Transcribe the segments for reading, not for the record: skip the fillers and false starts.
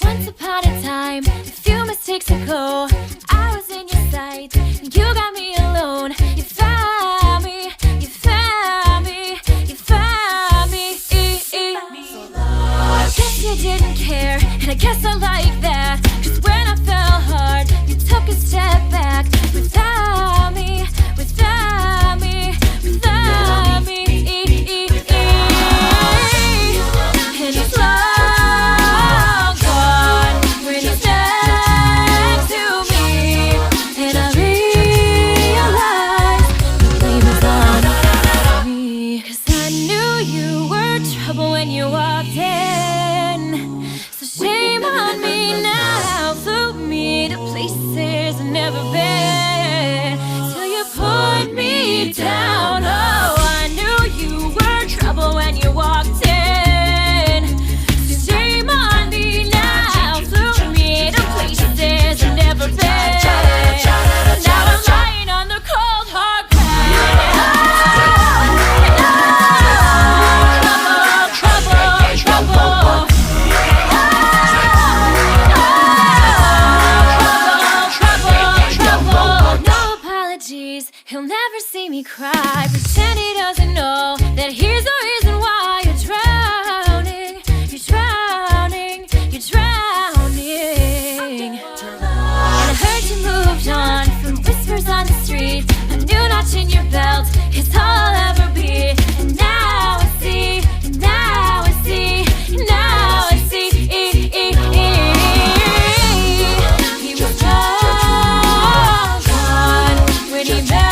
Once upon a time, a few mistakes ago, I was in your sight, and you got me alone. You found me, you found me, you found me. I guess you didn't care, and I guess I like that. Cause when I fell hard, you took a step back. Without me, without me, without me. And it's long gone when you're next to me, and I realize the blame is on me. Cause I knew you were trouble when you walked in, so shame on me now. Flew me to places I've never been, till you put me down. Oh, I knew you were trouble when you walked in. He'll never see me cry, pretend he doesn't know that here's the reason why you're drowning, you're drowning, you're drowning. And I heard you moved on from whispers on the street. A new notch in your belt is all I'll ever be. And now I see, and now I see, and now I see. He was all gone when he met.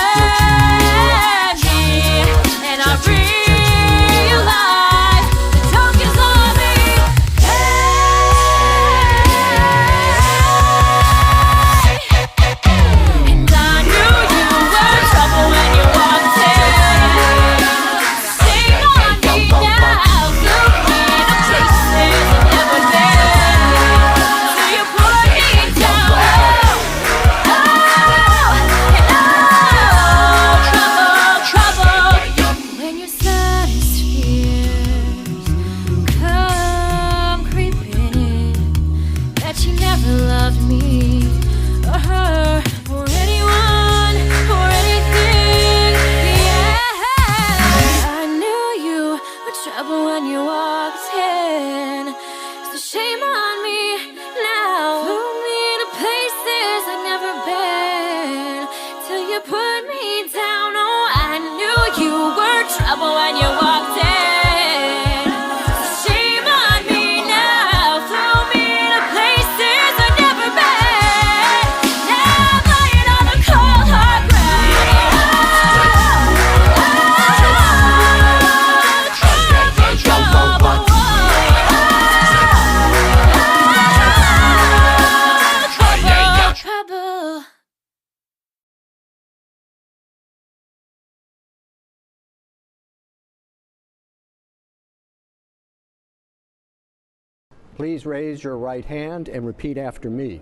Please raise your right hand and repeat after me.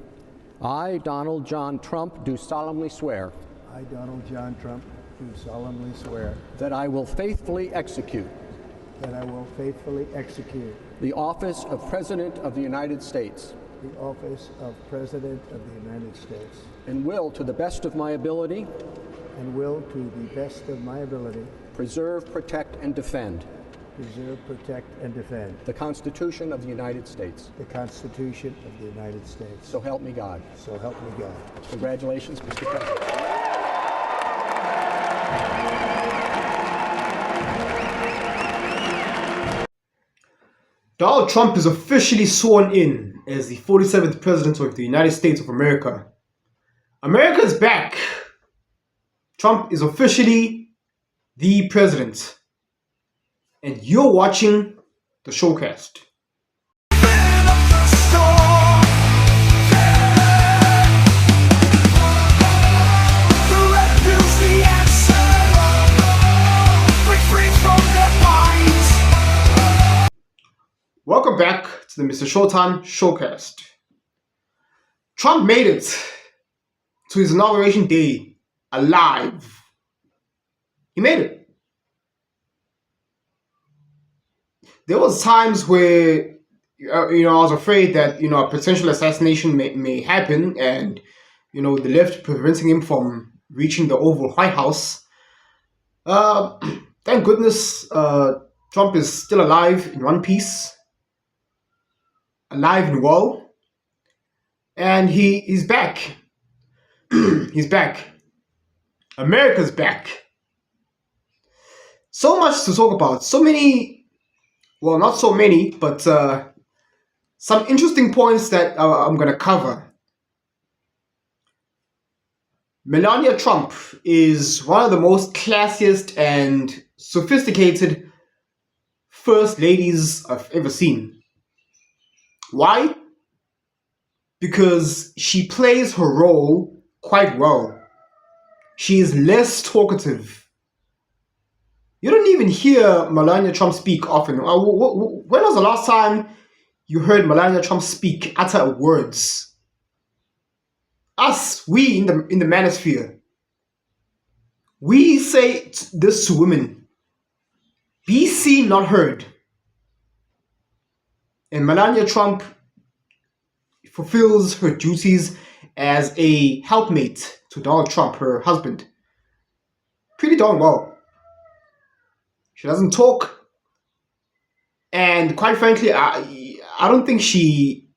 I, Donald John Trump, do solemnly swear. I, Donald John Trump, do solemnly swear. That I will faithfully execute. That I will faithfully execute. The office of President of the United States. The office of President of the United States. And will, to the best of my ability. And will, to the best of my ability. Preserve, protect, and defend. Preserve, protect, and defend. The Constitution of the United States. The Constitution of the United States. So help me God. So help me God. Congratulations, Mr. President. Donald Trump is officially sworn in as the 47th President of the United States of America. America is back. Trump is officially the president. And you're watching the Showcast. Welcome back to the MrShowTym Showcast. Trump made it to his inauguration day alive. He made it. there was times where I was afraid that a potential assassination may happen, and the left preventing him from reaching the Oval White House. Uh, thank goodness Trump is still alive in one piece, alive and well, and he's back. He's back. America's back. So much to talk about. So many, well, not so many, but some interesting points that I'm going to cover. Melania Trump is one of the most classiest and sophisticated first ladies I've ever seen. Why? Because she plays her role quite well. She is less talkative. You don't even hear Melania Trump speak often. When was the last time you heard Melania Trump speak, utter words? Us, we in the manosphere, we say this to women: be seen, not heard. And Melania Trump fulfills her duties as a helpmate to Donald Trump, her husband, pretty darn well. She doesn't talk, and quite frankly, I don't think she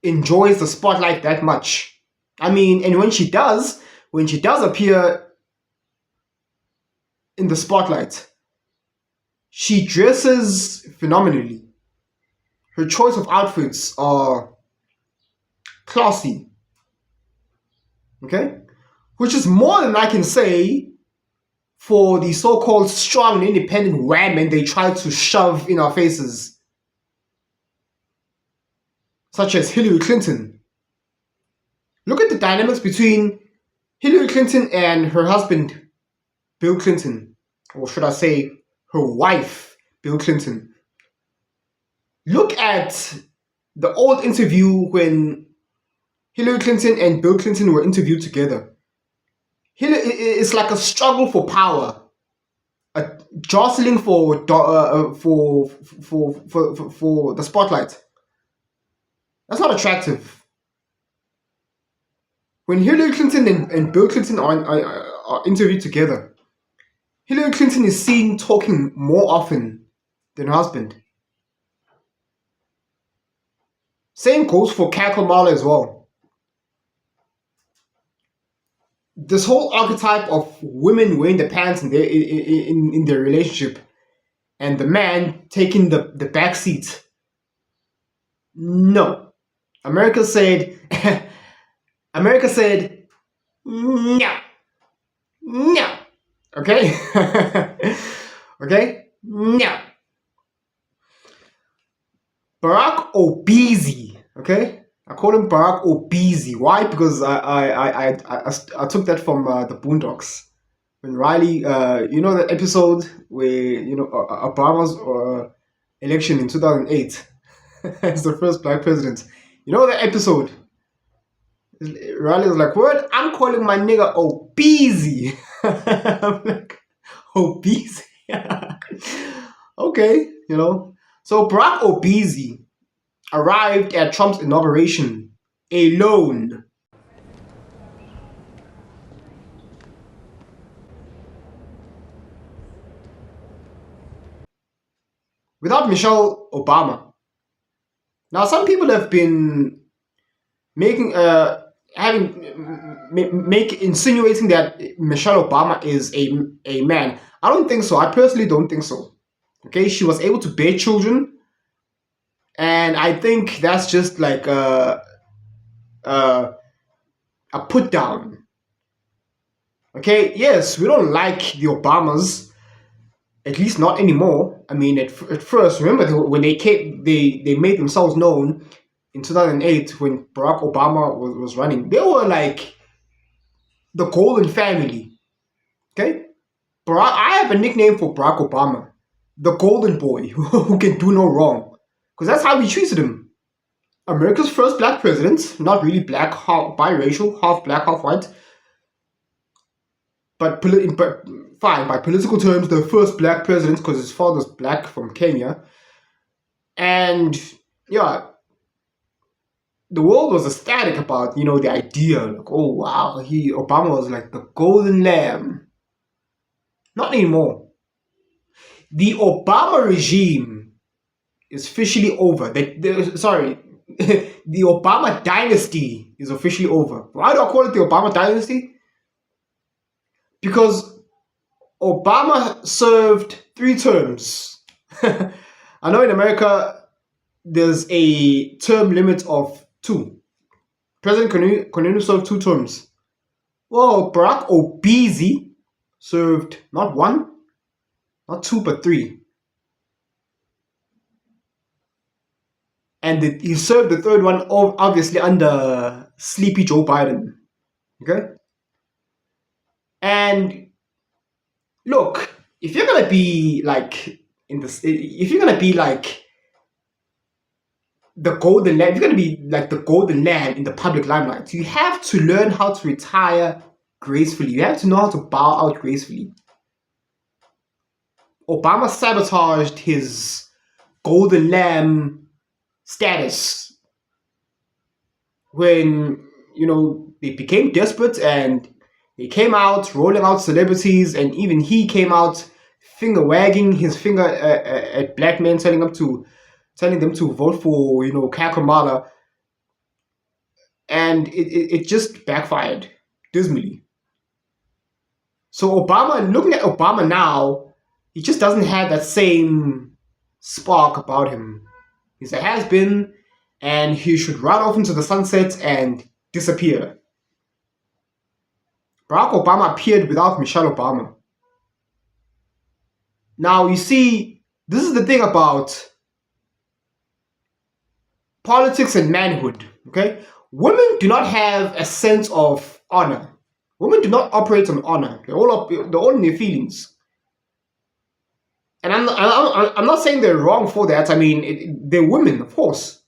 enjoys the spotlight that much. I mean, and when she does appear in the spotlight, she dresses phenomenally. Her choice of outfits are classy. Okay? Which is more than I can say for the so-called strong and independent women they try to shove in our faces, such as Hillary Clinton. Look at the dynamics between Hillary Clinton and her husband, Bill Clinton. Or should I say, her wife, Bill Clinton. Look at the old interview when Hillary Clinton and Bill Clinton were interviewed together. It's like a struggle for power, a jostling for the spotlight. That's not attractive. When Hillary Clinton and Bill Clinton are interviewed together, Hillary Clinton is seen talking more often than her husband. Same goes for Kamala as well. This whole archetype of women wearing the pants in their relationship and the man taking the back seat. No. America said no. No. Okay? Okay? No. Barack Obese, okay? I call him Barack Obese. Why? Because I took that from the Boondocks. When Riley, that episode where Obama's election in 2008 as the first black president. You know that episode? Riley was like, "What? I'm calling my nigga Obese." I'm like, Obese? Okay, So Barack Obese arrived at Trump's inauguration alone. Without Michelle Obama. Now, some people have been insinuating that Michelle Obama is a man. I don't think so. I personally don't think so. Okay, she was able to bear children, and I think that's just like a put down. Okay, yes, we don't like the Obamas, at least not anymore. I mean, at first, remember when they made themselves known in 2008 when Barack Obama was running. They were like the golden family. Okay, I have a nickname for Barack Obama, the golden boy who can do no wrong, because that's how we treated him. America's first black president, not really black, half biracial, half black, half white. but fine, by political terms, the first black president because his father's black from Kenya. And yeah, the world was ecstatic about, the idea. Like, oh wow, Obama was like the golden lamb. Not anymore. The Obama regime is officially over. Sorry, the Obama dynasty is officially over. Why do I call it the Obama dynasty? Because Obama served 3 terms. I know in America there's a term limit of 2. President can only serve 2 terms. Well, Barack Obese served not 1, not 2, but 3. And he served the 3rd one obviously under sleepy Joe Biden. Okay? And look, if you're gonna be like the golden lamb, if you're gonna be like the golden lamb in the public limelight, you have to learn how to retire gracefully. You have to know how to bow out gracefully. Obama sabotaged his golden lamb status when they became desperate and they came out rolling out celebrities, and even he came out wagging his finger at black men, telling them to vote for Kamala, and it just backfired dismally. So looking at Obama now, he just doesn't have that same spark about him. He's a has-been, and he should run off into the sunset and disappear. Barack Obama appeared without Michelle Obama. Now, you see, this is the thing about politics and manhood, okay? Women do not have a sense of honor. Women do not operate on honor. They're all in their feelings. And I'm not saying they're wrong for that. I mean, they're women, of course.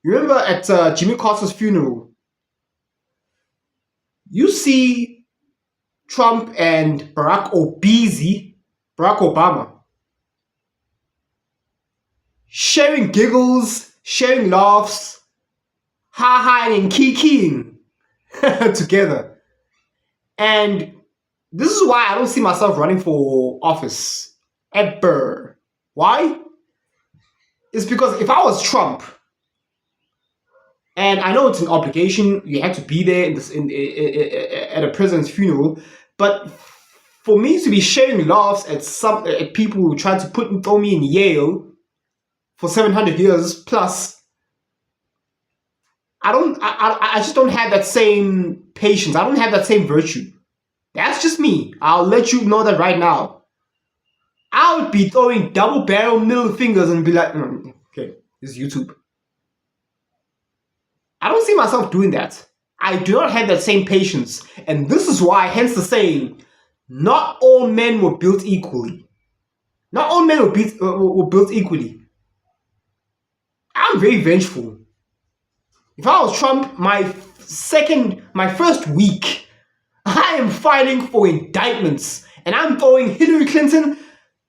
You remember at Jimmy Carter's funeral, you see Trump and Barack Obama, sharing giggles, sharing laughs, ha-haing and kikiing together. And this is why I don't see myself running for office ever. Why? It's because if I was Trump, and I know it's an obligation, you have to be there at a president's funeral, but for me to be sharing laughs at people who tried to throw me in jail for 700 years plus, I just don't have that same patience. I don't have that same virtue. That's just me. I'll let you know that right now. I would be throwing double barrel middle fingers and be like, okay, this is YouTube. I don't see myself doing that. I do not have that same patience. And this is why, hence the saying, not all men were built equally. Not all men were built equally. I'm very vengeful. If I was Trump, my first week, I am filing for indictments. And I'm throwing Hillary Clinton,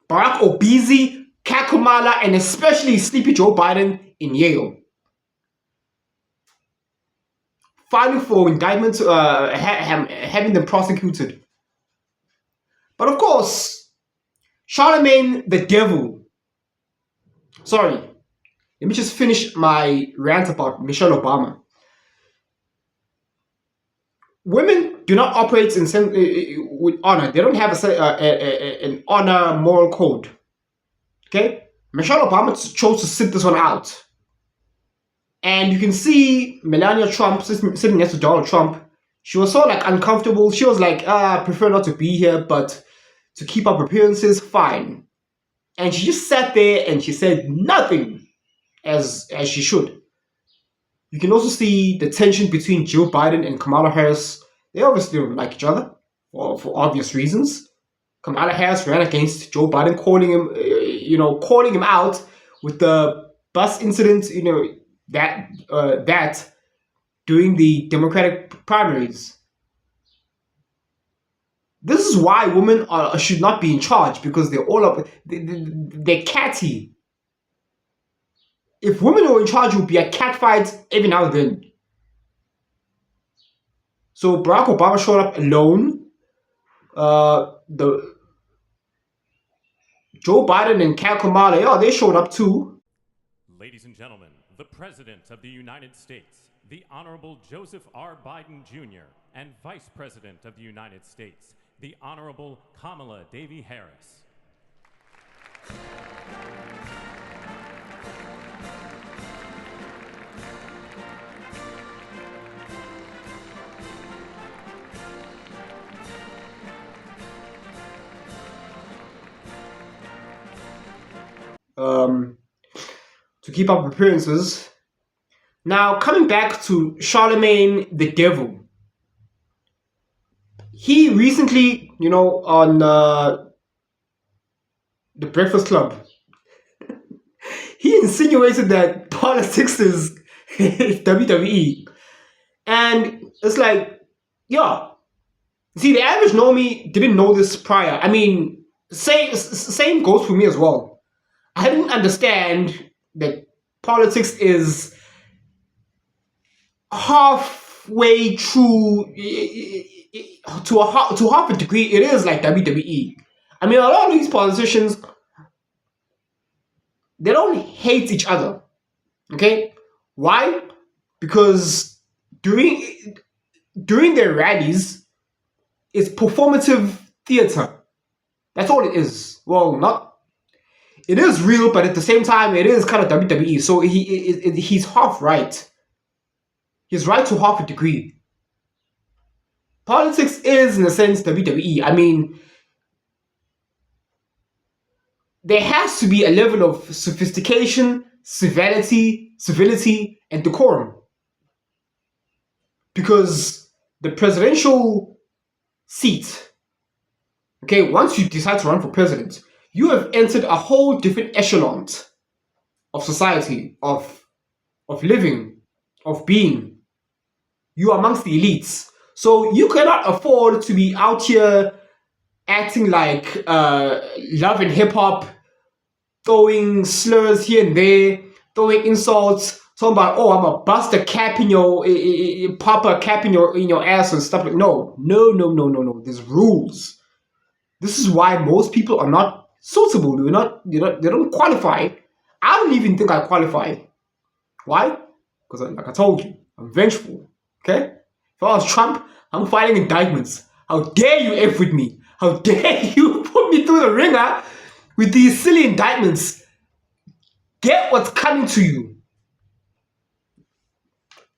Barack Obese, Kamala, and especially Sleepy Joe Biden in jail. Filing for indictments, having them prosecuted. But of course, Charlemagne the devil. Sorry, let me just finish my rant about Michelle Obama. Women do not operate with honor. They don't have an honor moral code. Okay? Michelle Obama chose to sit this one out. And you can see Melania Trump sitting next to Donald Trump. She was so uncomfortable. She was like, I prefer not to be here, but to keep up appearances, fine. And she just sat there and she said nothing as she should. You can also see the tension between Joe Biden and Kamala Harris. They obviously don't like each other for obvious reasons. Kamala Harris ran against Joe Biden, calling him out with the bus incident, that during the Democratic primaries. This is why women should not be in charge, because they're all up. They're catty. If women were in charge, it would be a cat fight every now and then. So Barack Obama showed up alone. The Joe Biden and Kamala, they showed up too. Ladies and gentlemen, the President of the United States, the Honorable Joseph R. Biden Jr., and Vice President of the United States, the Honorable Kamala Devi Harris. To keep up appearances. Now, coming back to Charlemagne the Devil. He recently, on the Breakfast Club, he insinuated that politics is WWE. And it's like, yeah. See, the average normie didn't know this prior. I mean, same goes for me as well. I didn't understand that politics is halfway through to half a degree. It is like WWE. I mean, a lot of these politicians, they don't hate each other. Okay, why? Because during their rallies, it's performative theater. That's all it is. Well, not. It is real, but at the same time, it is kind of WWE. So he's half right. He's right to half a degree. Politics is, in a sense, WWE. I mean, there has to be a level of sophistication, civility, and decorum. Because the presidential seat, okay, once you decide to run for president, you have entered a whole different echelon of society, of living, of being. You are amongst the elites. So you cannot afford to be out here acting like love and hip hop, throwing slurs here and there, throwing insults, talking about, oh, I'm a bust a cap in your, pop a cap in your ass and stuff like. No. There's rules. This is why most people are not suitable. They don't qualify. I don't even think I qualify. Why? Because, like I told you, I'm vengeful. Okay? If I was Trump, I'm filing indictments. How dare you F with me? How dare you put me through the ringer with these silly indictments? Get what's coming to you.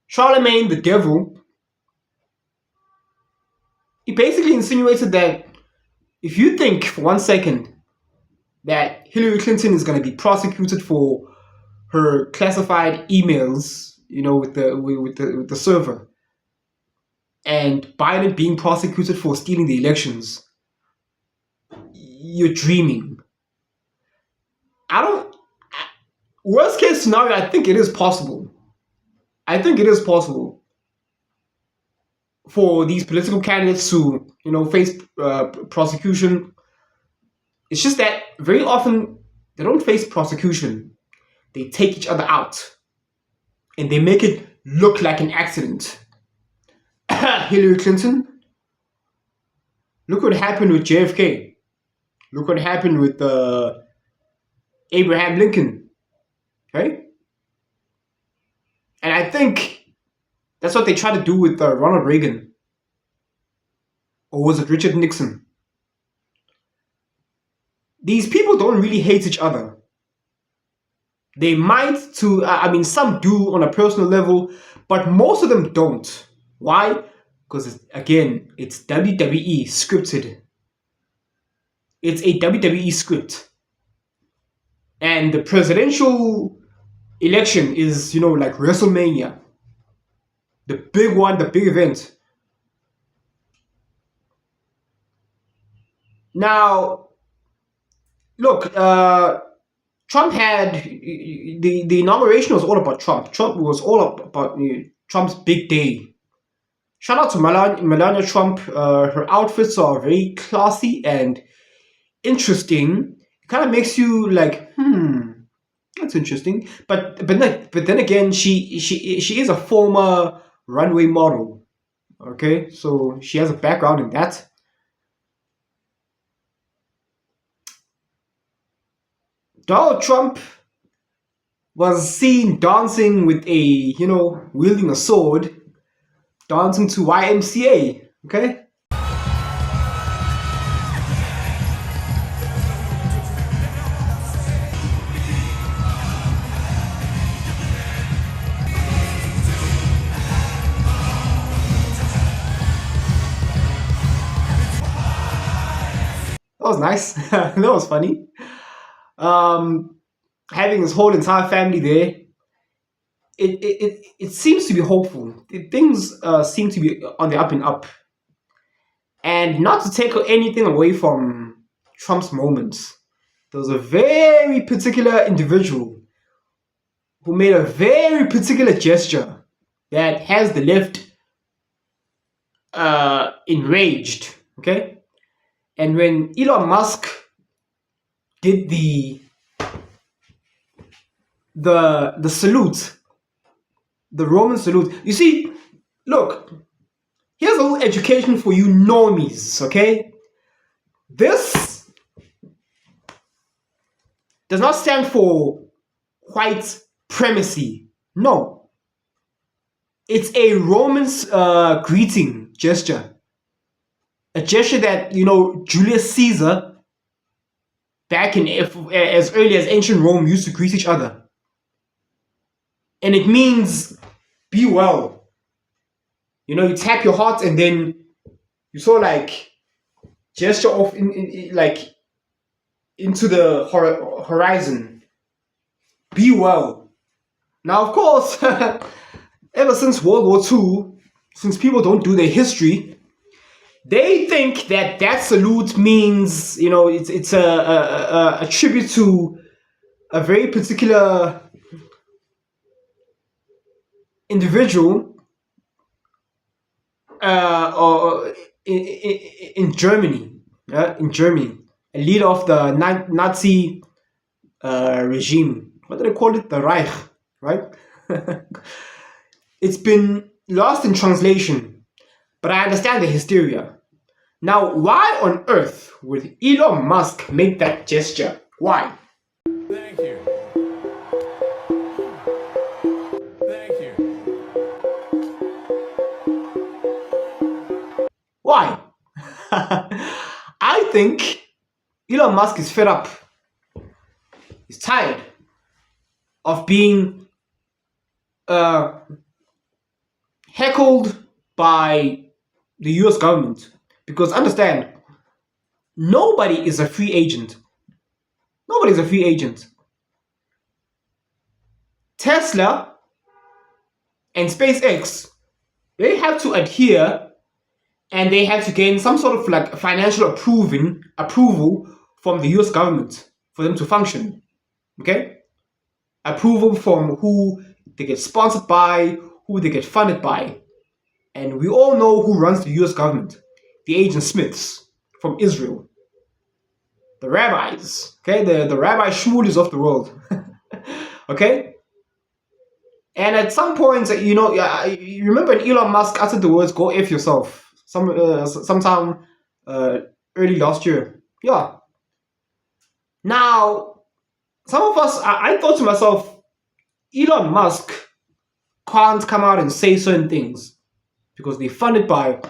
Charlemagne the Devil, he basically insinuated that if you think for 1 second that Hillary Clinton is going to be prosecuted for her classified emails, with the server, and Biden being prosecuted for stealing the elections, you're dreaming. Worst case scenario, I think it is possible. For these political candidates to, face prosecution. It's just that very often they don't face prosecution. They take each other out. And they make it look like an accident. Hillary Clinton. Look what happened with JFK. Look what happened with Abraham Lincoln. Right? And I think that's what they tried to do with Ronald Reagan. Or was it Richard Nixon? These people don't really hate each other. They might some do on a personal level, but most of them don't. Why? Because, it's WWE scripted. It's a WWE script. And the presidential election is, like WrestleMania. The big one, the big event. Now, look, Trump had the inauguration was all about Trump. Trump was all about Trump's big day. Shout out to Melania Trump. Her outfits are very classy and interesting. It kind of makes you like, that's interesting. But then again, she is a former runway model. Okay, so she has a background in that. Donald Trump was seen dancing with a, wielding a sword, dancing to YMCA. Okay. That was nice. That was funny. Having his whole entire family there, it seems to be hopeful. Things seem to be on the up and up. And not to take anything away from Trump's moments, there was a very particular individual who made a very particular gesture that has the left enraged. Okay? And when Elon Musk did the salute, the Roman salute, you see, look, here's a little education for you normies, okay? This does not stand for white primacy. No. It's a Roman greeting gesture. A gesture that, Julius Caesar, back in as early as ancient Rome, used to greet each other. And it means, be well. You tap your heart and then you sort of gesture off into the horizon. Be well. Now, of course, ever since World War II, since people don't do their history, they think that salute means, it's a tribute to a very particular individual or in Germany, a leader of the Nazi regime. What do they call it? The Reich, right? It's been lost in translation, but I understand the hysteria. Now, why on earth would Elon Musk make that gesture? Why? Thank you. Thank you. Why? I think Elon Musk is fed up. He's tired of being heckled by the US government. Because understand, nobody is a free agent. Nobody's a free agent. Tesla and SpaceX, they have to adhere and they have to gain some sort of financial approval from the US government for them to function. Okay? Approval from who they get sponsored by, who they get funded by. And we all know who runs the US government. The Agent Smiths from Israel. The rabbis. Okay? The rabbi shmulis of the world. Okay? And at some point, you remember when Elon Musk uttered the words, "Go F yourself," sometime early last year. Yeah. Now, some of us, I thought to myself, Elon Musk can't come out and say certain things because they're funded by,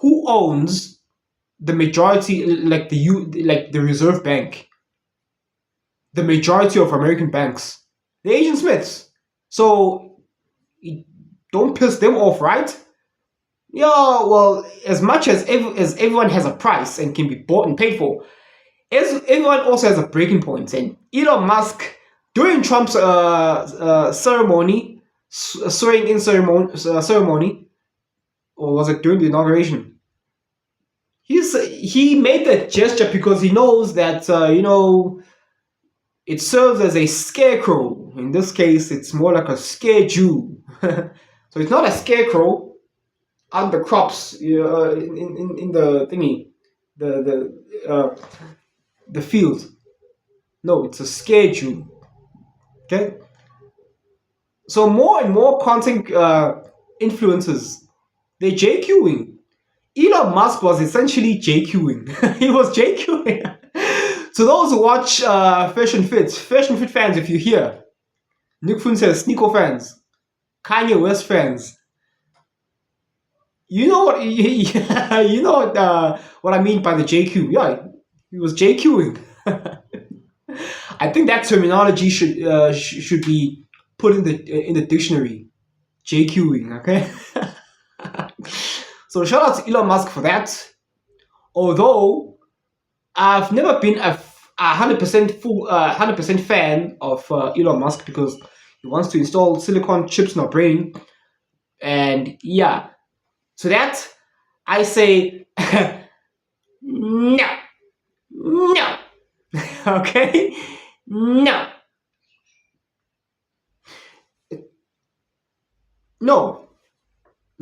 who owns the majority, the Reserve Bank? The majority of American banks. The Agent Smiths. So, don't piss them off, right? Yeah, well, as much as everyone has a price and can be bought and paid for, everyone also has a breaking point. And Elon Musk, during Trump's ceremony, swearing in ceremony, or was it during the inauguration? He made that gesture because he knows that, it serves as a scarecrow. In this case, it's more like a scare Jew. So it's not a scarecrow, on the crops, in the thingy, the field. No, it's a schedule. Okay. So more and more content influencers, they're JQing. Elon Musk was essentially JQing. He was JQing. So those who watch Fashion Fit fans, if you're here, Nick Fun says Sneeko fans, Kanye West fans, you know what you know what I mean by the JQ. Yeah, he was JQing. I think that terminology should be put in the dictionary. JQing, okay? So shout out to Elon Musk for that. Although I've never been a 100% fan of Elon Musk because he wants to install silicon chips in our brain, and yeah, so that I say no, no, okay, no, no.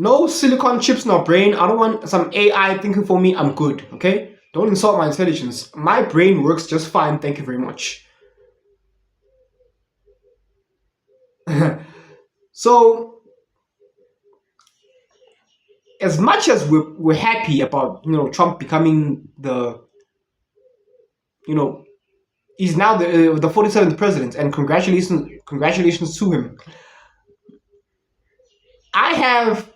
No silicon chips in our brain. I don't want some AI thinking for me. I'm good, okay? Don't insult my intelligence. My brain works just fine. Thank you very much. So, as much as we're happy about Trump becoming the he's now the 47th president, and congratulations to him. I have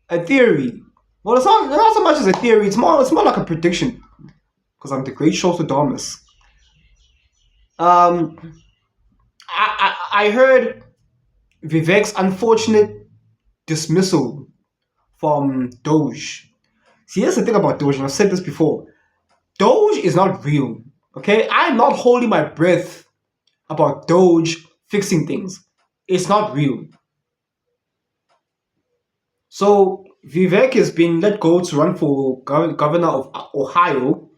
a theory. Well, it's not so much as a theory. It's more like a prediction, because I'm the great Showtym. I heard Vivek's unfortunate dismissal from Doge. See, here's the thing about Doge, and I've said this before. Doge is not real. Okay, I'm not holding my breath about Doge fixing things. It's not real. So Vivek has been let go to run for governor of Ohio.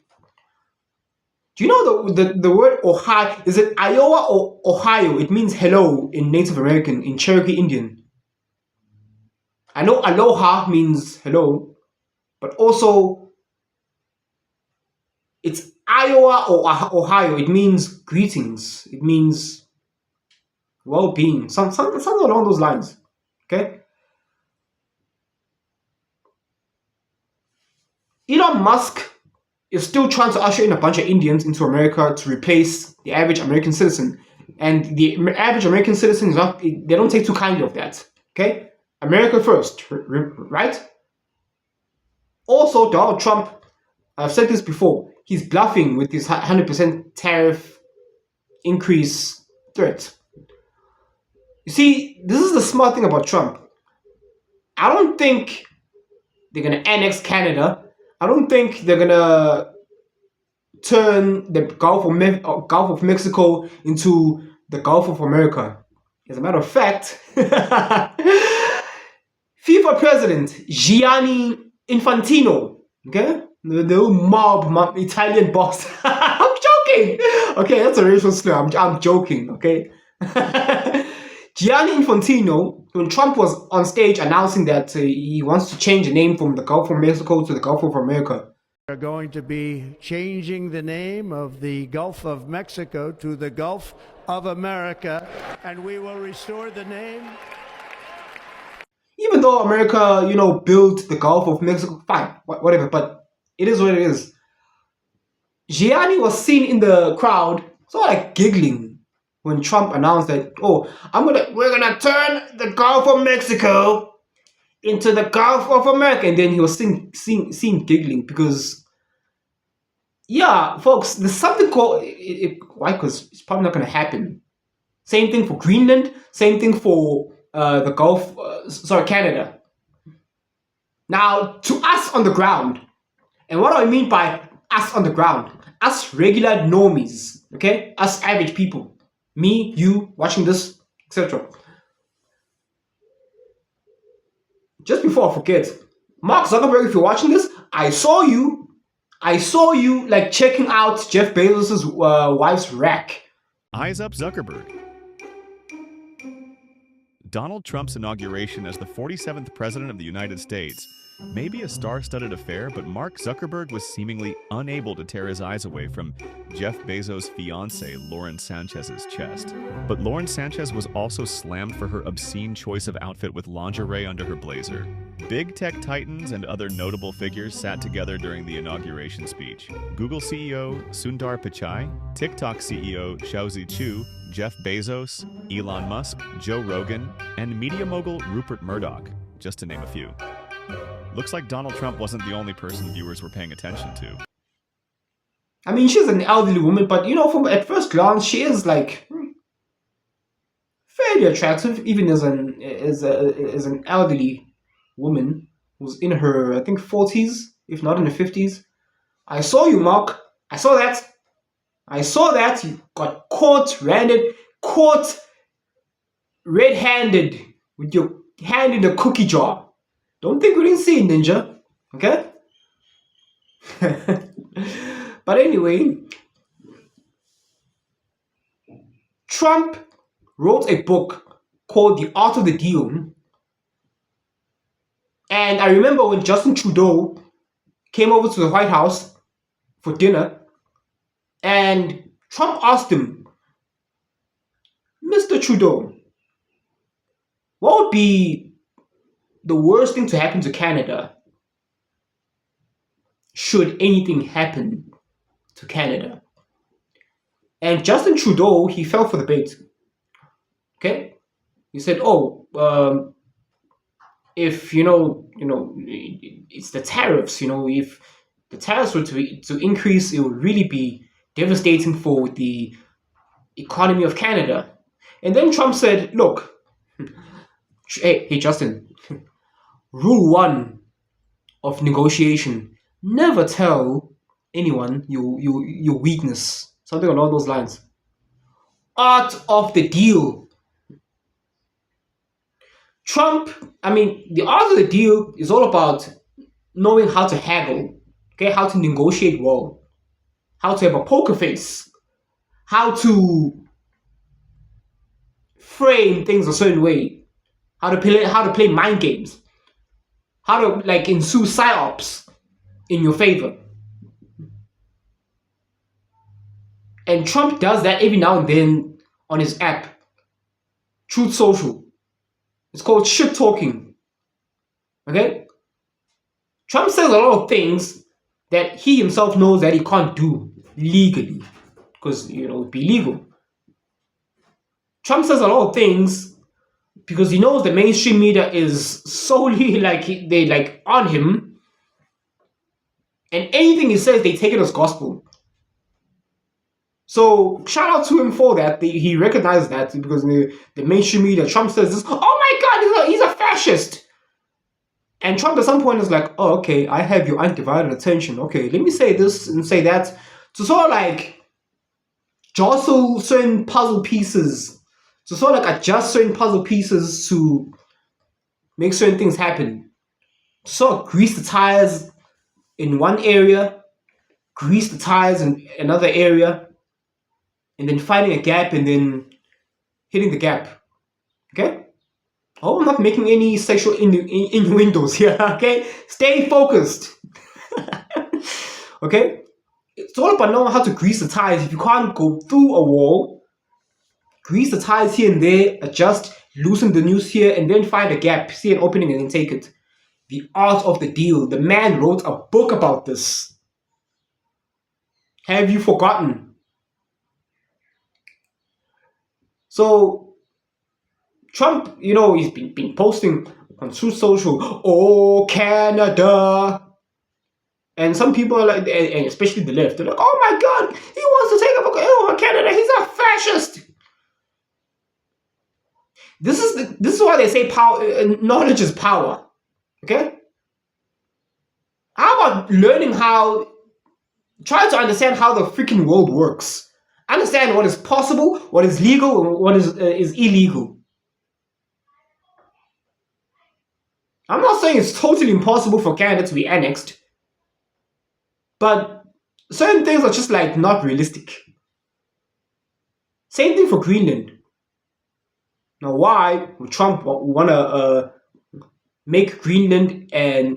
Do you know the word Ohio? Is it Iowa or Ohio? It means hello in Native American, in Cherokee Indian. I know aloha means hello, but also it's Iowa or Ohio. It means greetings. It means well-being. Something along those lines. Okay. Elon Musk is still trying to usher in a bunch of Indians into America to replace the average American citizen. And the average American citizen they don't take too kindly of that. Okay? America first, right? Also, Donald Trump, I've said this before, he's bluffing with this 100% tariff increase threat. You see, this is the smart thing about Trump. I don't think they're going to annex Canada. I don't think they're gonna turn the Gulf of Mexico into the Gulf of America. As a matter of fact, FIFA president Gianni Infantino, okay, the mob Italian boss. I'm joking. Okay, that's a racial slur. I'm joking. Okay. Gianni Infantino, when Trump was on stage announcing that he wants to change the name from the Gulf of Mexico to the Gulf of America. We're going to be changing the name of the Gulf of Mexico to the Gulf of America, and we will restore the name. Even though America, built the Gulf of Mexico, fine, whatever, but it is what it is. Gianni was seen in the crowd, sort of like giggling, when Trump announced that, we're gonna turn the Gulf of Mexico into the Gulf of America, and then he was seen giggling because, yeah, folks, there's something called why? Because it's probably not gonna happen. Same thing for Greenland. Same thing for the Gulf. Canada. Now, to us on the ground, and what do I mean by us on the ground? Us regular normies, okay? Us average people. Me, you, watching this, etc. Just before I forget, Mark Zuckerberg, if you're watching this, I saw you like checking out Jeff Bezos' wife's rack. Eyes up Zuckerberg. Donald Trump's inauguration as the 47th President of the United States may be a star-studded affair, but Mark Zuckerberg was seemingly unable to tear his eyes away from Jeff Bezos' fiancée, Lauren Sanchez's chest. But Lauren Sanchez was also slammed for her obscene choice of outfit with lingerie under her blazer. Big tech titans and other notable figures sat together during the inauguration speech. Google CEO Sundar Pichai, TikTok CEO Xiaozi Chu, Jeff Bezos, Elon Musk, Joe Rogan, and media mogul Rupert Murdoch, just to name a few. Looks like Donald Trump wasn't the only person viewers were paying attention to. I mean, she's an elderly woman, but you know, from at first glance, she is like fairly attractive, even as an elderly woman who's in her, I think, 40s, if not in her 50s. I saw you, Mark. I saw that. I saw that. You got caught red-handed with your hand in the cookie jar. Don't think we didn't see it, Ninja. Okay? But anyway, Trump wrote a book called The Art of the Deal. And I remember when Justin Trudeau came over to the White House for dinner, and Trump asked him, Mr. Trudeau, what would be the worst thing to happen to Canada should anything happen to Canada? And Justin Trudeau, he fell for the bait. Okay? He said, if, it's the tariffs, if the tariffs were to increase, it would really be devastating for the economy of Canada. And then Trump said, look, hey Justin, rule 1 of negotiation, never tell anyone your weakness. Something along those lines. Art of the deal. The art of the deal is all about knowing how to haggle, okay, how to negotiate well, how to have a poker face, how to frame things a certain way, how to play mind games, how to ensue psyops in your favor. And Trump does that every now and then on his app, Truth Social. It's called shit talking. Okay? Trump says a lot of things that he himself knows that he can't do legally, because it'd be illegal. Trump says a lot of things because he knows the mainstream media is solely they on him, and anything he says they take it as gospel. So shout out to him for that. He recognized that, because the mainstream media, Trump says this, oh my god, he's a fascist. And Trump at some point is like, oh, okay, I have your undivided attention. Okay, let me say this and say that, to sort of jostle certain puzzle pieces, to sort of adjust certain puzzle pieces to make certain things happen. So grease the tires in one area, grease the tires in another area, and then finding a gap and then hitting the gap. Okay? I hope I'm not making any sexual innuendos here. Okay? Stay focused. Okay? It's all about knowing how to grease the tires. If you can't go through a wall, grease the tires here and there, adjust, loosen the noose here, and then find a gap, see an opening, and then take it. The art of the deal. The man wrote a book about this. Have you forgotten? So, Trump, he's been posting on Truth Social, oh, Canada. And some people are like, and especially the left, they're like, oh my god, he wants to take over Canada, he's a fascist. This is why they say power, knowledge is power. Okay? How about try to understand how the freaking world works. Understand what is possible, what is legal, and what is illegal. I'm not saying it's totally impossible for Canada to be annexed, but certain things are just not realistic. Same thing for Greenland. Now, why would Trump want to make Greenland a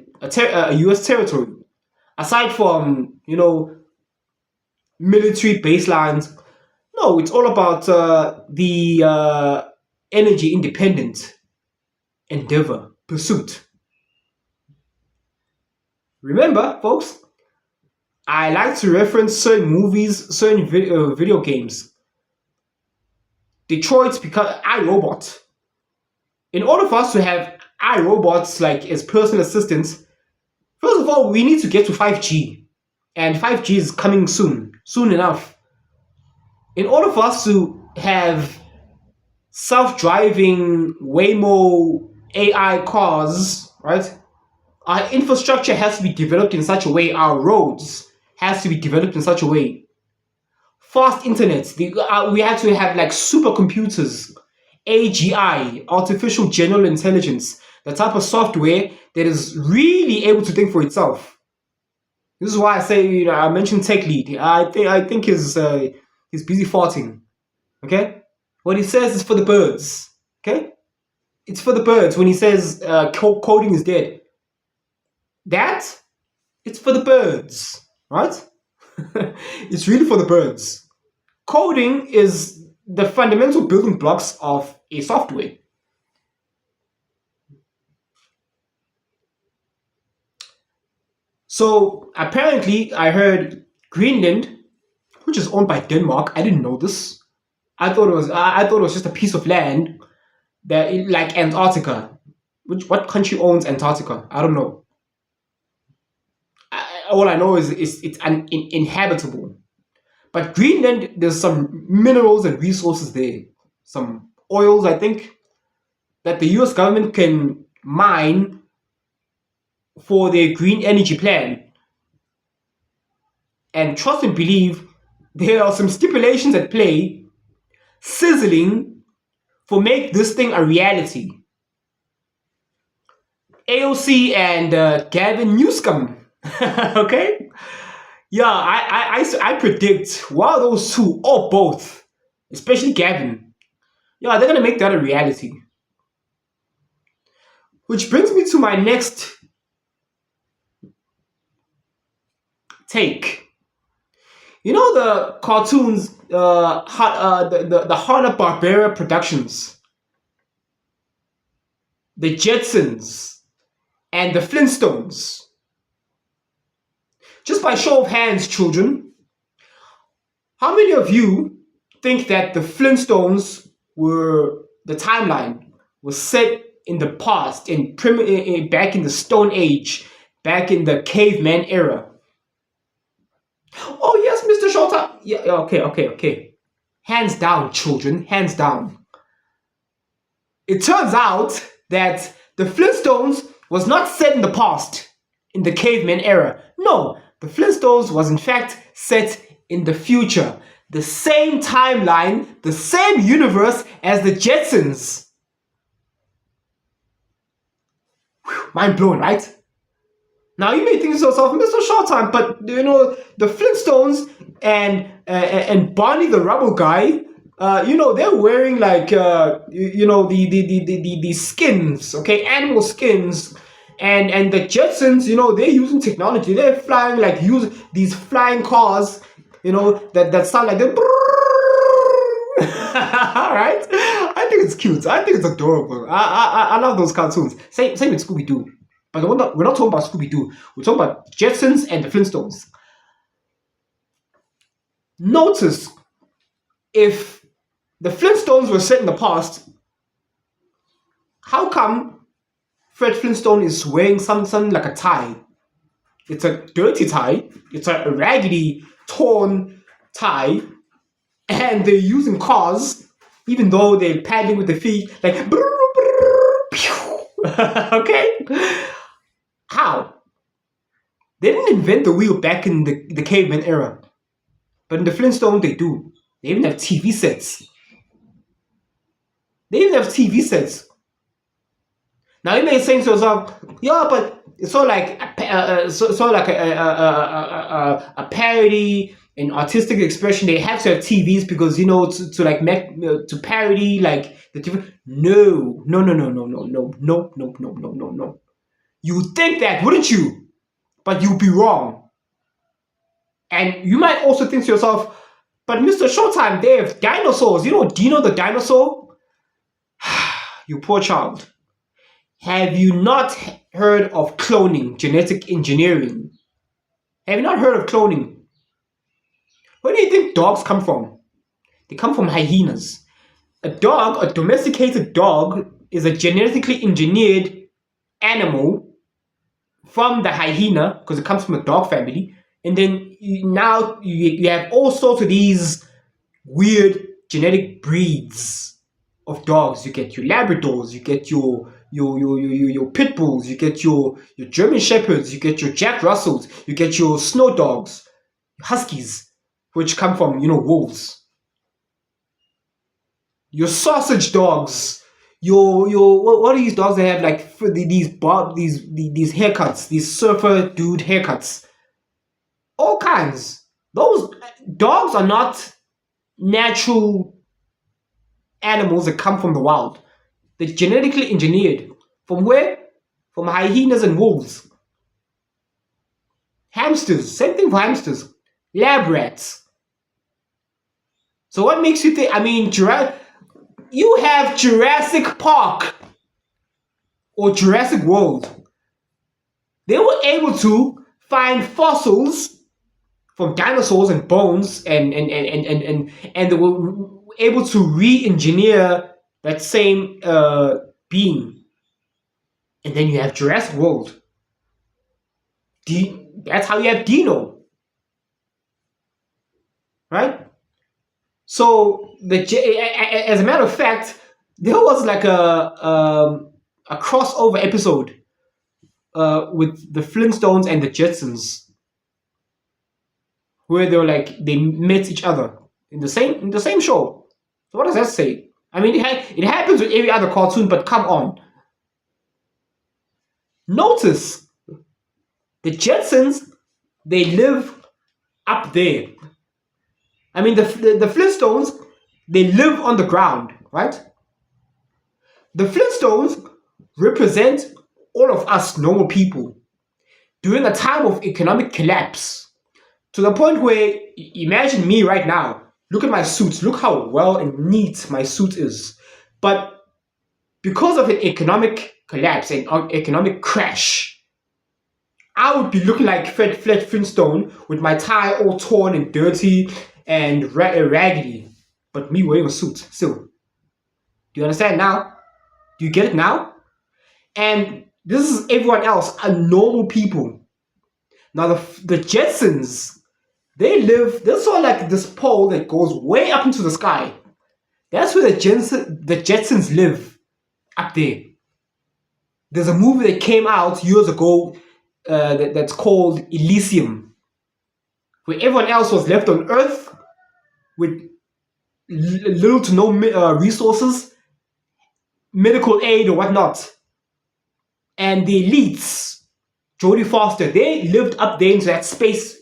U.S. territory? Aside from, military baselines, no, it's all about the energy independent endeavor, pursuit. Remember, folks, I like to reference certain movies, certain video games. Detroit's because iRobot. In order for us to have iRobots like as personal assistants, first of all, we need to get to 5G. And 5G is coming soon enough. In order for us to have self-driving Waymo AI cars, right? Our infrastructure has to be developed in such a way, our roads has to be developed in such a way. Fast internet, we have to have like supercomputers, AGI, artificial general intelligence, the type of software that is really able to think for itself. This is why I say, I mentioned Tech Lead. I think he's busy farting. Okay? What he says is for the birds. Okay? It's for the birds when he says coding is dead. It's for the birds. Right? It's really for the birds. Coding is the fundamental building blocks of a software. So apparently, I heard Greenland, which is owned by Denmark. I didn't know this. I thought it was just a piece of land that, like Antarctica. What country owns Antarctica? I don't know. All I know is it's uninhabitable. But Greenland, there's some minerals and resources there, some oils, I think, that the US government can mine for their green energy plan. And trust and believe, there are some stipulations at play, sizzling, for make this thing a reality. AOC and Gavin Newsom, okay? Yeah, I predict one of those two, or both, especially Gavin, yeah, they're gonna make that a reality. Which brings me to my next take. You know the cartoons, the Hanna-Barbera productions, the Jetsons, and the Flintstones. Just by show of hands, children, how many of you think that the Flintstones the timeline was set in the past, back in the Stone Age, back in the caveman era? Oh yes, MrShowTym. Yeah, okay. Hands down, children, hands down. It turns out that the Flintstones was not set in the past, in the caveman era. No, the Flintstones was in fact set in the future. The same timeline, the same universe as the Jetsons. Whew, mind blown, right? Now you may think to yourself, MrShowTym, but the Flintstones and Barney the Rubble Guy, they're wearing like the skins, okay, animal skins, and the Jetsons, they're using technology. They're flying use these flying cars, that sound like the right? I think it's cute. I think it's adorable. I love those cartoons. Same with Scooby-Doo. But we're not talking about Scooby-Doo. We're talking about Jetsons and the Flintstones. Notice, if the Flintstones were set in the past, how come Fred Flintstone is wearing something like a tie? It's a dirty tie. It's a raggedy, torn tie. And they're using cars, even though they're paddling with their feet, like... okay? How? They didn't invent the wheel back in the caveman era. But in the Flintstones, they do. They even have TV sets. Now you may say to yourself, yeah, but it's sort of like a parody an artistic expression. They have to have TVs because to like make to parody like the different. No. You would think that, wouldn't you? But you'd be wrong. And you might also think to yourself, but MrShowTym, they have dinosaurs. You know Dino the dinosaur? You poor child. Have you not heard of cloning, genetic engineering? Have you not heard of cloning? Where do you think dogs come from? They come from hyenas. A domesticated dog, is a genetically engineered animal from the hyena, because it comes from a dog family. And then now you have all sorts of these weird genetic breeds of dogs. You get your Labradors, you get your pit bulls, you get your German shepherds, you get your Jack Russells, you get your snow dogs, huskies, which come from wolves. Your sausage dogs, what are these dogs that have like these haircuts, these surfer dude haircuts, all kinds. Those dogs are not natural animals that come from the wild. They're genetically engineered. From where? From hyenas and wolves. Hamsters, same thing for hamsters. Lab rats. So what makes you think, you have Jurassic Park or Jurassic World. They were able to find fossils from dinosaurs and bones and they were able to re-engineer that same being. And then you have Jurassic World. That's how you have Dino. Right? So as a matter of fact, there was like a crossover episode with the Flintstones and the Jetsons, where they met each other in the same show. So what does that say? It happens with every other cartoon, but come on. Notice the Jetsons, they live up there. The Flintstones, they live on the ground, right? The Flintstones represent all of us normal people during a time of economic collapse. To the point where, imagine me right now. Look at my suits. Look how well and neat my suit is. But because of an economic collapse and economic crash, I would be looking like Fred Flintstone with my tie all torn and dirty and raggedy. But me wearing a suit still. Do you understand now? Do you get it now? And this is everyone else, are normal people. Now the Jetsons, there's all like this pole that goes way up into the sky. That's where the Jetsons live, up there. There's a movie that came out years ago that's called Elysium, where everyone else was left on Earth with little to no resources, medical aid or whatnot. And the elites, Jodie Foster, they lived up there into that space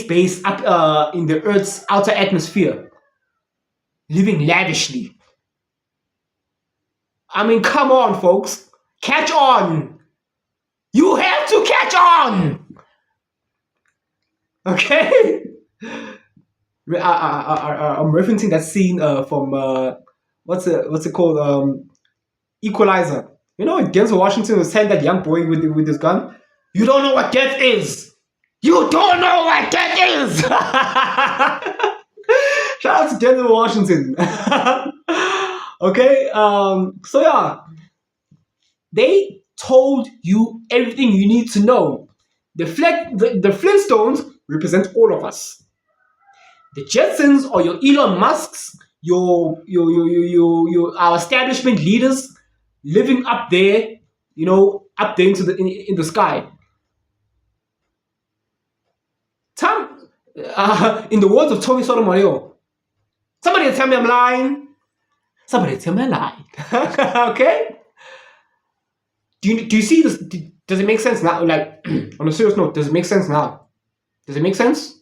base up in the Earth's outer atmosphere, living lavishly. Come on, folks. Catch on. You have to catch on. Okay? I'm referencing that scene from what's it called? Equalizer. Denzel Washington was telling that young boy with his gun, "You don't know what death is. You don't know what death is." Shout out to Denzel Washington. Okay. So yeah, they told you everything you need to know. The Flintstones represent all of us. The Jetsons or your Elon Musks, our establishment leaders living up there, up there in the sky. In the words of Tommy Sotomayor, somebody tell me I'm lying. Somebody tell me I'm lying. Okay? Do you see this? Does it make sense now? Like, on a serious note, does it make sense now? Does it make sense?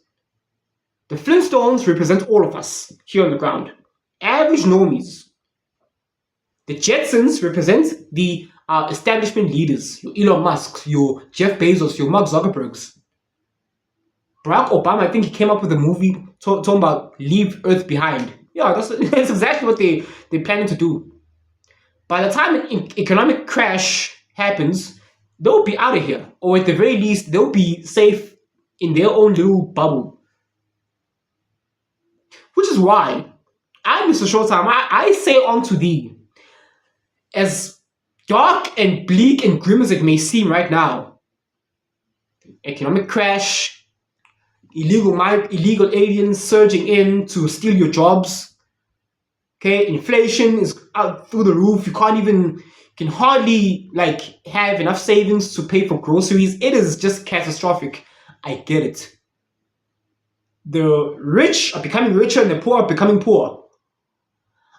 The Flintstones represent all of us here on the ground. Average normies. The Jetsons represent the establishment leaders. Your Elon Musk, your Jeff Bezos, your Mark Zuckerbergs. Barack Obama, I think he came up with a movie talking about leave Earth behind. Yeah, that's exactly what they're planning to do. By the time an economic crash happens, they'll be out of here. Or at the very least, they'll be safe in their own little bubble. Which is why I, MrShowTym, I say unto thee, as dark and bleak and grim as it may seem right now, economic crash, illegal aliens surging in to steal your jobs. Okay, inflation is out through the roof. You can hardly have enough savings to pay for groceries. It is just catastrophic. I get it. The rich are becoming richer and the poor are becoming poor.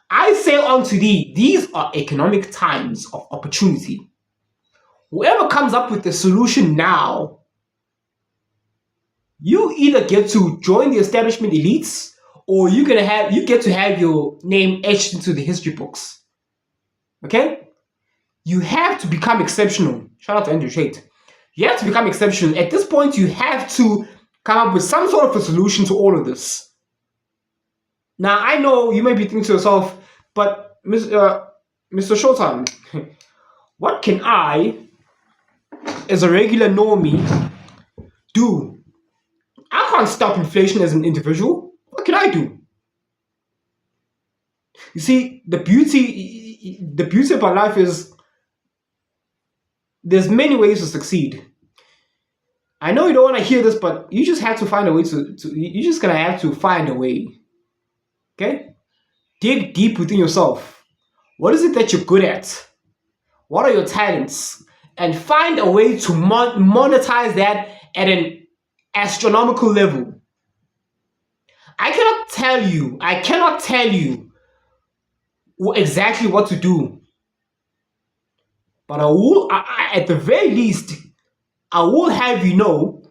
I say unto thee, these are economic times of opportunity. Whoever comes up with the solution now, you either get to join the establishment elites, or you get to have your name etched into the history books. Okay? You have to become exceptional. Shout out to Andrew Tate. You have to become exceptional. At this point, you have to come up with some sort of a solution to all of this. Now, I know you may be thinking to yourself, but MrShowTym, what can I, as a regular normie, do? I can't stop inflation as an individual. What can I do? You see, the beauty about life is there's many ways to succeed. I know you don't want to hear this, but you just have to find a way you're just gonna have to find a way. Okay? Dig deep within yourself. What is it that you're good at? What are your talents? And find a way to monetize that at an astronomical level. I cannot tell you exactly what to do. But at the very least, I will have you know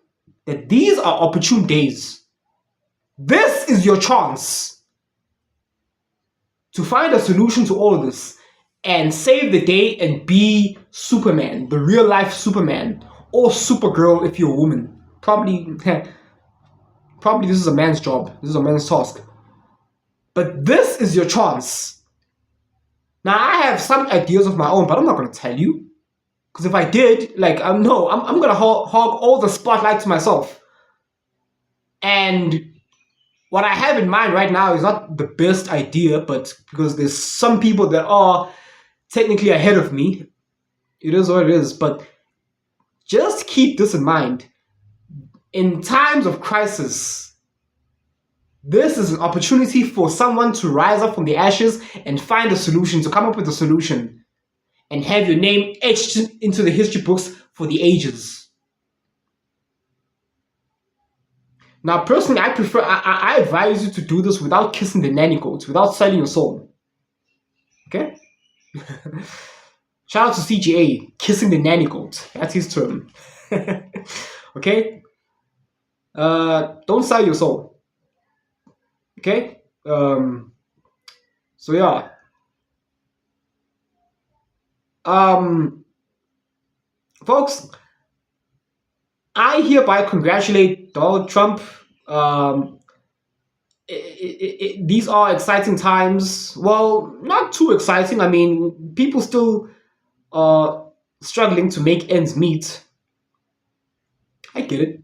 that these are opportune days. This is your chance to find a solution to all of this and save the day and be Superman, the real life Superman, or Supergirl if you're a woman. Probably this is a man's job. This is a man's task. But this is your chance. Now, I have some ideas of my own, but I'm not going to tell you. Because if I did, I'm going to hog all the spotlight to myself. And what I have in mind right now is not the best idea, but because there's some people that are technically ahead of me. It is what it is. But just keep this in mind. In times of crisis, this is an opportunity for someone to rise up from the ashes and find a solution, to come up with a solution, and have your name etched into the history books for the ages. Now, personally, I advise you to do this without kissing the nanny goats, without selling your soul. Okay? Shout out to CGA, kissing the nanny goat. That's his term. Okay? Don't sell your soul. Okay? So yeah. Folks, I hereby congratulate Donald Trump. These are exciting times. Well, not too exciting. I mean, people still are struggling to make ends meet. I get it.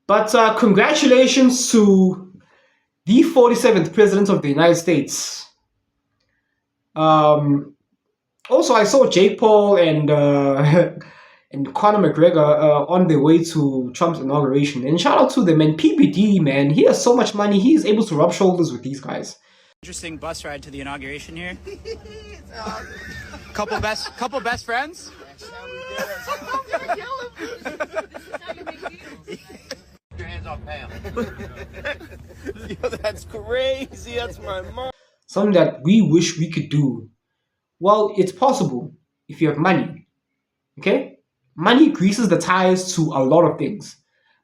But congratulations to the 47th President of the United States. Also, I saw Jake Paul and and Conor McGregor on their way to Trump's inauguration. And shout out to them. And PBD, man, he has so much money. He is able to rub shoulders with these guys. Interesting bus ride to the inauguration here. couple best friends. Your hands off Pam. Yo, that's crazy. That's my mom. Something that we wish we could do. Well, it's possible if you have money. Okay? Money greases the tires to a lot of things.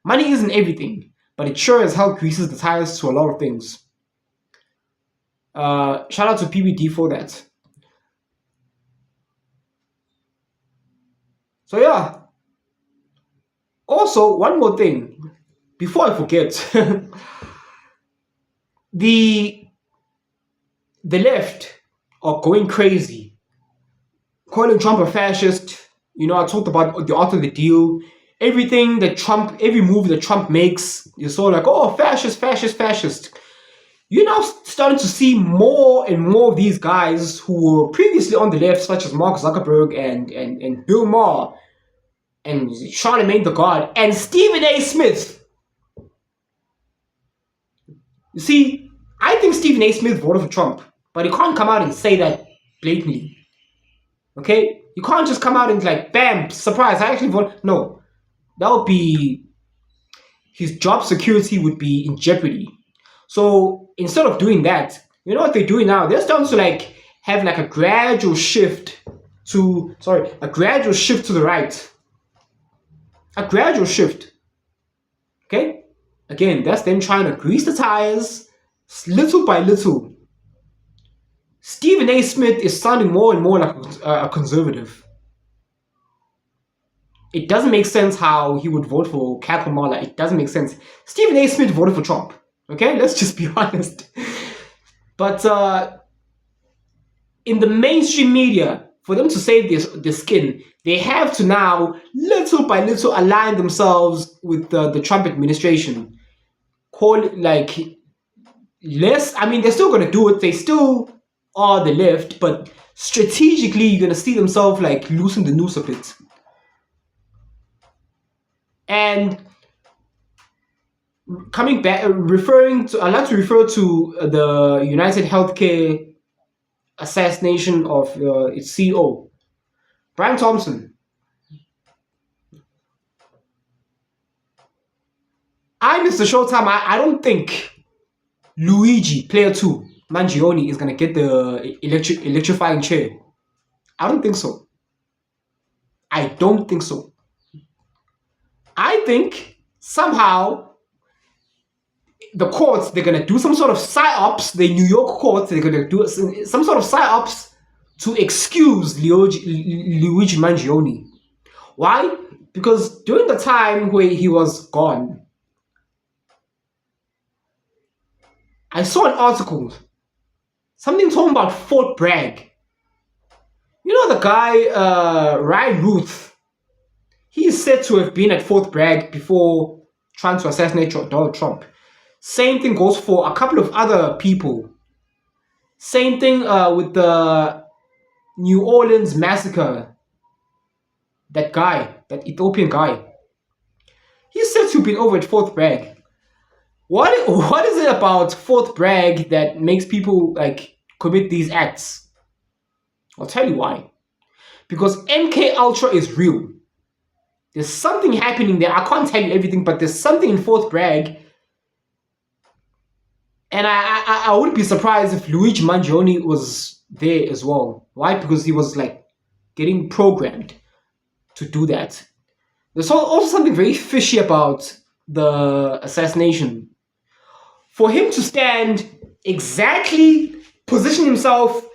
Money isn't everything, but it sure as hell greases the tires to a lot of things. Shout out to PBD for that. So yeah. Also, one more thing before I forget. the left are going crazy, calling Trump a fascist. You know, I talked about the art of the deal. Everything that Trump, every move that Trump makes, you're sort of like, oh, fascist, fascist, fascist. You're now starting to see more and more of these guys who were previously on the left, such as Mark Zuckerberg and Bill Maher and Charlemagne the God and Stephen A. Smith. You see, I think Stephen A. Smith voted for Trump, but he can't come out and say that blatantly. Okay? You can't just come out and like, bam, surprise, I actually voted. No. That would be, his job security would be in jeopardy. So instead of doing that, you know what they're doing now? They're starting to like have like a gradual shift to, the right. A gradual shift. Okay? Again, that's them trying to grease the tires little by little. Stephen A. Smith is sounding more and more like a conservative. It doesn't make sense how he would vote for Kamala. It doesn't make sense. Stephen A. Smith voted for Trump. Okay, let's just be honest. But in the mainstream media, for them to save their skin, they have to now, little by little, align themselves with the Trump administration. Call it like less. I mean, they're still going to do it. They still are the left, but strategically, you're going to see themselves like loosen the noose a bit. And coming back, I'd like to refer to the United Healthcare assassination of its CEO, Brian Thompson. MrShowTym, I don't think Luigi, player 2, Mangione, is going to get the electrifying chair. I don't think so. I don't think so. I think somehow the courts, they're going to do some sort of psyops, the New York courts, they're going to do some sort of psyops to excuse Luigi Mangione. Why? Because during the time where he was gone, I saw an article, something talking about Fort Bragg. You know the guy, Ryan Ruth, he is said to have been at Fort Bragg before trying to assassinate Donald Trump. Same thing goes for a couple of other people. Same thing with the New Orleans massacre. That guy, that Ethiopian guy. He's said to have been over at Fort Bragg. What is it about Fort Bragg that makes people like commit these acts? I'll tell you why. Because MK Ultra is real. There's something happening there. I can't tell you everything, but there's something in Fort Bragg. And I wouldn't be surprised if Luigi Mangione was there as well. Why? Because he was like getting programmed to do that. There's also something very fishy about the assassination. For him to stand exactly, position himself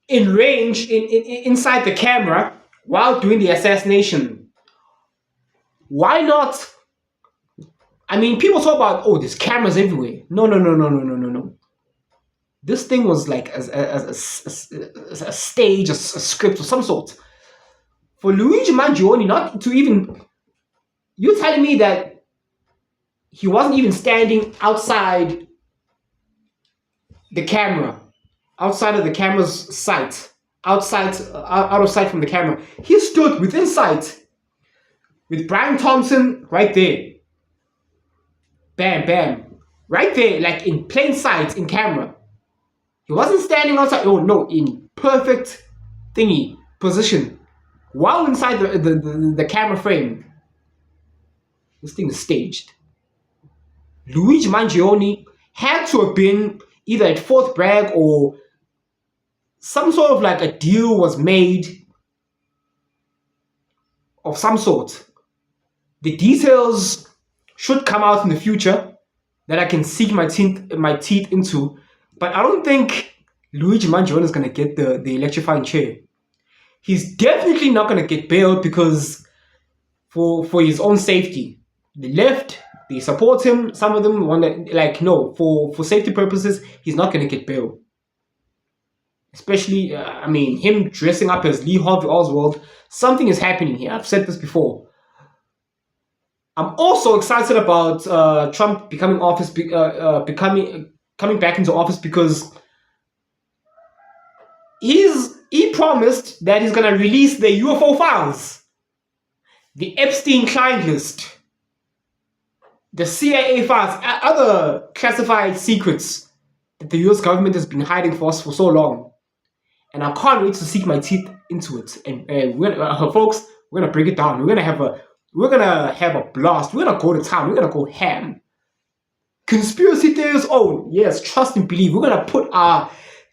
in range inside the camera while doing the assassination. Why not? I mean, people talk about, oh, there's cameras everywhere. No. This thing was like a stage, a script of some sort. For Luigi Mangione not to even... You're telling me that he wasn't even standing outside the camera, outside of the camera's sight, out of sight from the camera. He stood within sight with Brian Thompson right there. Bam, bam. Right there, like in plain sight, in camera. He wasn't standing outside. Oh no, in perfect thingy position. While inside the camera frame. This thing is staged. Luigi Mangione had to have been either at Fort Bragg or some sort of like a deal was made of some sort. The details should come out in the future that I can sink my teeth into. But I don't think Luigi Mangione is going to get the electrifying chair. He's definitely not going to get bailed because for his own safety. The left, they support him. Some of them want to, like, no, for safety purposes, he's not going to get bailed. Especially, I mean, him dressing up as Lee Harvey Oswald. Something is happening here. I've said this before. I'm also excited about Trump coming back into office because he promised that he's gonna release the UFO files, the Epstein client list, the CIA files, other classified secrets that the US government has been hiding for us for so long. And I can't wait to sink my teeth into it. And we're gonna, folks, we're gonna break it down. We're gonna have a blast. We're gonna go to town. We're gonna go ham. Conspiracy theories. Oh yes, trust and believe. We're gonna put our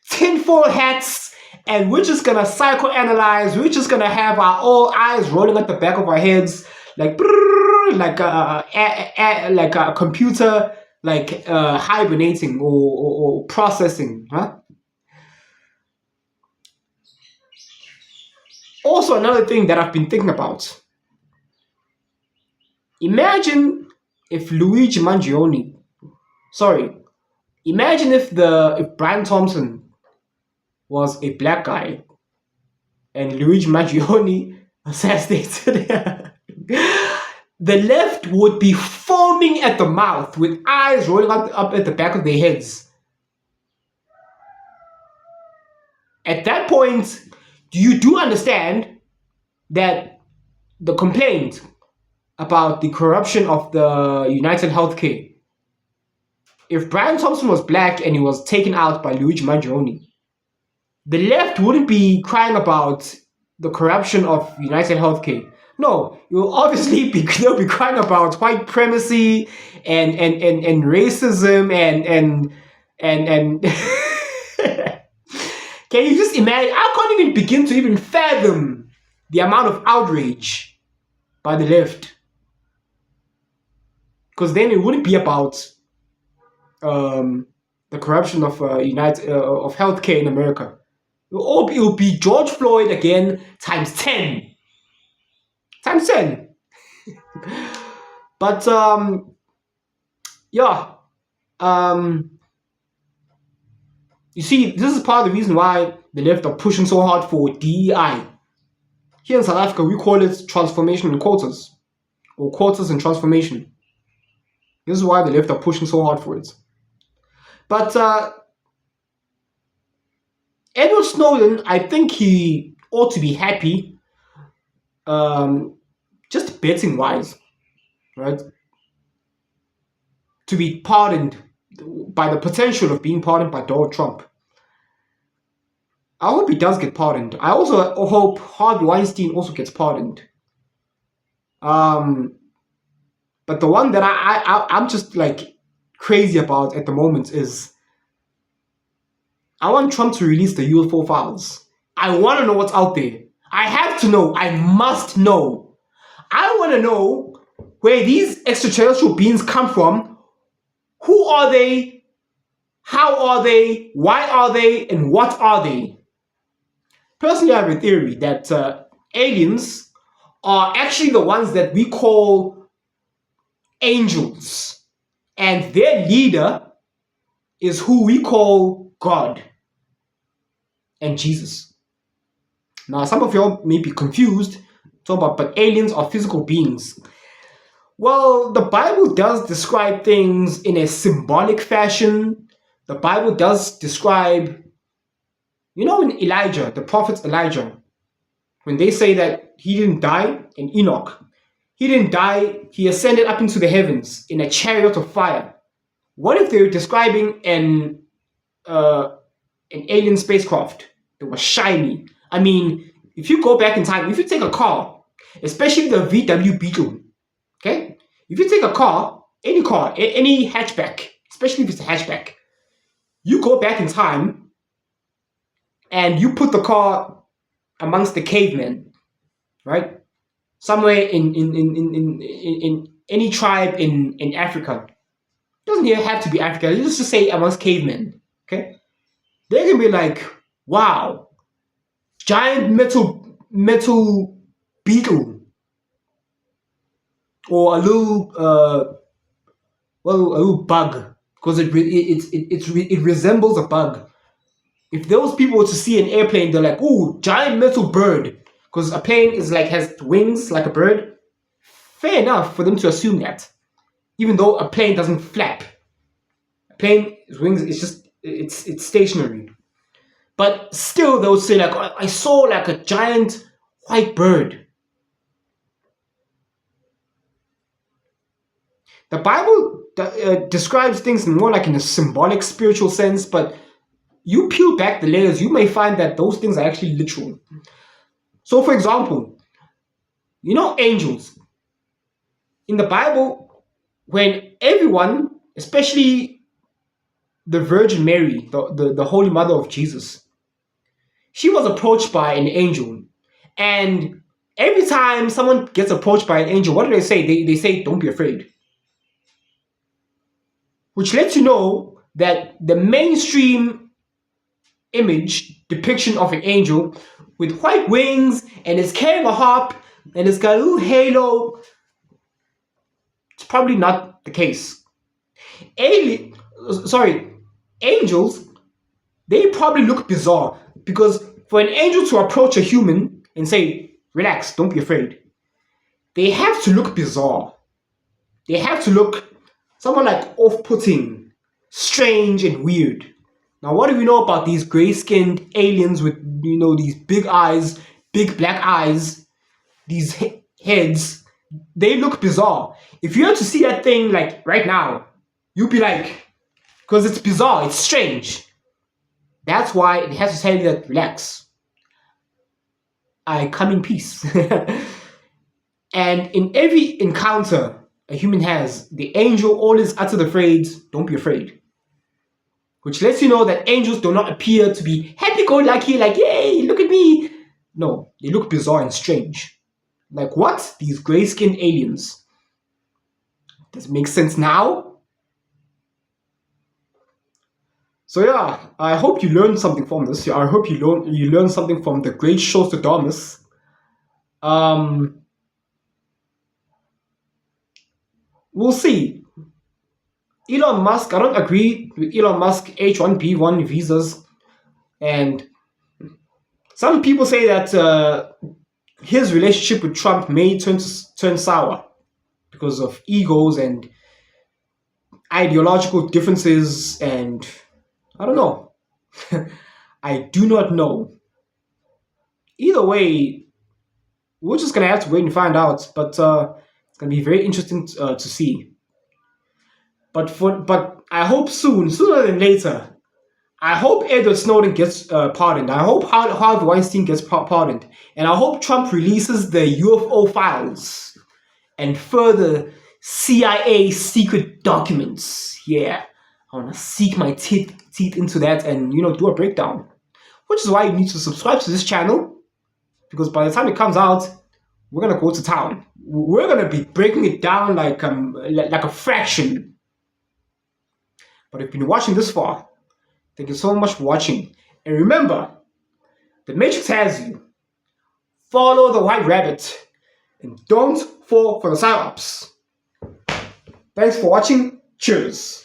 tinfoil hats and we're just gonna psychoanalyze. We're just gonna have our all eyes rolling at the back of our heads, like a computer, hibernating or processing, huh? Also, another thing that I've been thinking about. Imagine if imagine if Brian Thompson was a black guy and Luigi Mangione assassinated him. The left would be foaming at the mouth with eyes rolling up at the back of their heads. At that point, you do understand that the complaint about the corruption of the United Healthcare. If Brian Thompson was black and he was taken out by Luigi Mangione, the left wouldn't be crying about the corruption of United Healthcare. No, they'll be crying about white supremacy and racism and Can you just imagine? I can't even begin to even fathom the amount of outrage by the left. Because then it wouldn't be about the corruption of of healthcare in America. It will be George Floyd again times 10. Times 10. But you see, this is part of the reason why the left are pushing so hard for DEI. Here in South Africa, we call it transformation and quotas, or quotas and transformation. This is why the left are pushing so hard for it. But Edward Snowden, I think he ought to be happy, just betting wise, right? To be pardoned by the potential of being pardoned by Donald Trump. I hope he does get pardoned. I also hope Harvey Weinstein also gets pardoned. But the one that I'm just like crazy about at the moment is I want Trump to release the UFO files. I want to know what's out there. I have to know. I must know. I want to know where these extraterrestrial beings come from. Who are they? How are they? Why are they? And what are they? Personally, I have a theory that aliens are actually the ones that we call angels. And their leader is who we call God and Jesus. Now, some of y'all may be confused, but aliens are physical beings. Well, the Bible does describe things in a symbolic fashion. The Bible does describe, in Elijah, the prophet Elijah, when they say that he didn't die in Enoch, he didn't die, he ascended up into the heavens in a chariot of fire. What if they're describing an alien spacecraft that was shiny? I mean, if you go back in time, if you take a car, especially the VW Beetle, okay? If you take a car, any hatchback, especially if it's a hatchback, you go back in time and you put the car amongst the cavemen, right? Somewhere in any tribe in Africa, doesn't even have to be Africa, let's just say amongst cavemen, okay? They can be like, wow, giant metal beetle, or a little a little bug, because it resembles a bug. If those people were to see an airplane, they're like, ooh, giant metal bird, because a plane is like has wings like a bird. Fair enough for them to assume that, even though a plane doesn't flap. A plane's wings is just it's stationary. But still, they would say like, I saw like a giant white bird. The Bible describes things more like in a symbolic, spiritual sense, but you peel back the layers, you may find that those things are actually literal. So, for example, you know angels. In the Bible, when everyone, especially the Virgin Mary, the Holy Mother of Jesus, she was approached by an angel. And every time someone gets approached by an angel, what do they say? They say, don't be afraid. Which lets you know that the mainstream image, depiction of an angel with white wings and is carrying a harp and it's got a little halo, it's probably not the case. Angels, they probably look bizarre, because for an angel to approach a human and say, relax, don't be afraid, they have to look bizarre. They have to look somewhat like off-putting, strange and weird. Now, what do we know about these gray-skinned aliens with, these big eyes, big black eyes, these heads? They look bizarre. If you were to see that thing like right now, you'd be like, because it's bizarre, it's strange. That's why it has to tell you that, relax, I come in peace. And in every encounter a human has, the angel always utters the phrase, don't be afraid. Which lets you know that angels do not appear to be happy-go-lucky, like, yay, look at me. No, they look bizarre and strange. Like what? These gray-skinned aliens. Does it make sense now? So yeah, I hope you learned something from this. I hope you learned something from the great ShowTym's. We'll see. Elon Musk, I don't agree with Elon Musk H1B1 visas. And some people say that his relationship with Trump may turn sour because of egos and ideological differences, and I don't know. I do not know. Either way, we're just gonna have to wait and find out. But it's gonna be very interesting to see. But I hope sooner than later, I hope Edward Snowden gets pardoned. I hope Harvey Weinstein gets pardoned. And I hope Trump releases the UFO files and further CIA secret documents. Yeah, I want to sink my teeth into that and, do a breakdown. Which is why you need to subscribe to this channel, because by the time it comes out, we're going to go to town. We're going to be breaking it down like a fraction. But if you've been watching this far, thank you so much for watching. And remember, the Matrix has you. Follow the white rabbit. And don't fall for the psyops. Thanks for watching. Cheers.